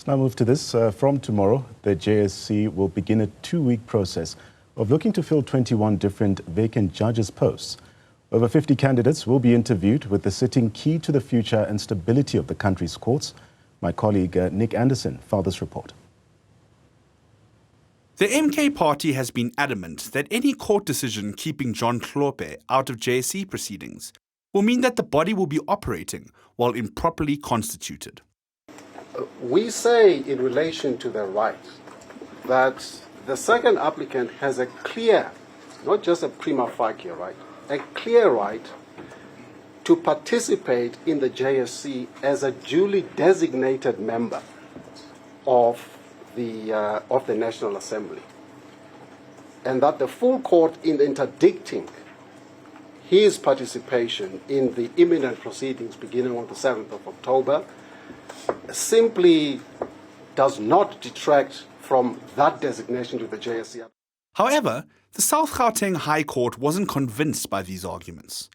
Let's now move to this. From tomorrow, the JSC will begin a 2-week process of looking to fill 21 different vacant judges' posts. Over 50 candidates will be interviewed, with the sitting key to the future and stability of the country's courts. My colleague Nic Andersen filed this report. The MK party has been adamant that any court decision keeping John Hlophe out of JSC proceedings will mean that the body will be operating while improperly constituted. We say in relation to the right that the second applicant has a clear, not just a prima facie right, a clear right to participate in the JSC as a duly designated member of the National Assembly, and that the full court, in interdicting his participation in the imminent proceedings beginning on the 7th of October, simply does not detract from that designation to the JSC. However, the South Gauteng High Court wasn't convinced by these arguments.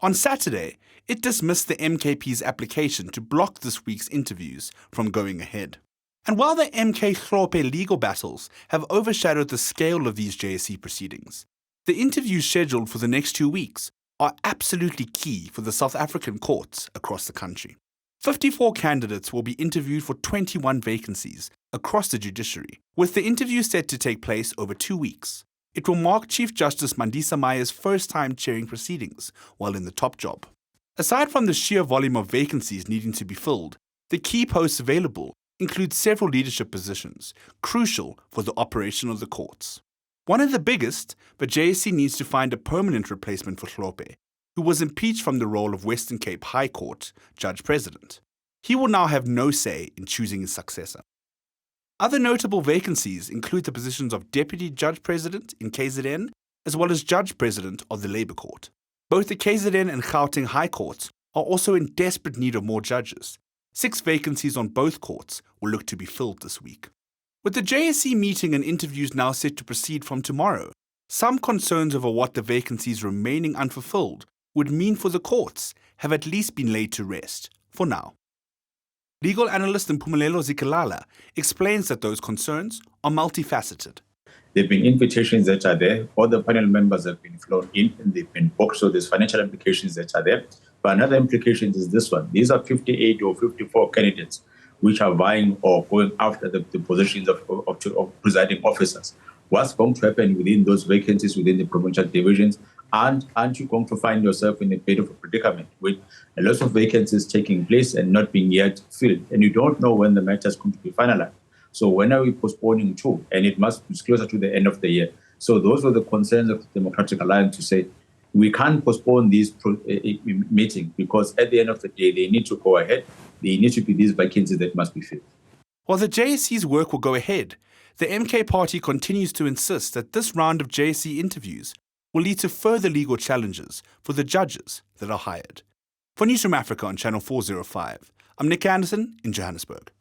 On Saturday, it dismissed the MKP's application to block this week's interviews from going ahead. And while the MK Hlophe legal battles have overshadowed the scale of these JSC proceedings, the interviews scheduled for the next 2 weeks are absolutely key for the South African courts across the country. 54 candidates will be interviewed for 21 vacancies across the judiciary, with the interviews set to take place over 2 weeks. It will mark Chief Justice Mandisa Maya's first time chairing proceedings while in the top job. Aside from the sheer volume of vacancies needing to be filled, the key posts available include several leadership positions, crucial for the operation of the courts. One of the biggest, but JSC needs to find a permanent replacement for Hlophe, who was impeached from the role of Western Cape High Court Judge President. He will now have no say in choosing his successor. Other notable vacancies include the positions of Deputy Judge President in KZN, as well as Judge President of the Labour Court. Both the KZN and Gauteng High Courts are also in desperate need of more judges. 6 vacancies on both courts will look to be filled this week. With the JSC meeting and interviews now set to proceed from tomorrow, some concerns over what the vacancies remaining unfulfilled would mean for the courts have at least been laid to rest, for now. Legal analyst Mpumelelo Zikalala explains that those concerns are multifaceted. There have been invitations that are there, all the panel members have been flown in and they've been booked, so there's financial implications that are there. But another implication is this one. These are 58 or 54 candidates which are vying or going after the positions of presiding officers. What's going to happen within those vacancies within the provincial divisions? And aren't you going to find yourself in a bit of a predicament with a lot of vacancies taking place and not being yet filled? And you don't know when the matter is going to be finalized. So when are we postponing to? And it must be closer to the end of the year. So those were the concerns of the Democratic Alliance to say, we can't postpone these meetings because at the end of the day, they need to go ahead. There need to be these vacancies that must be filled. While the JSC's work will go ahead, the MK party continues to insist that this round of JSC interviews will lead to further legal challenges for the judges that are hired. For Newzroom Afrika on Channel 405, I'm Nic Andersen in Johannesburg.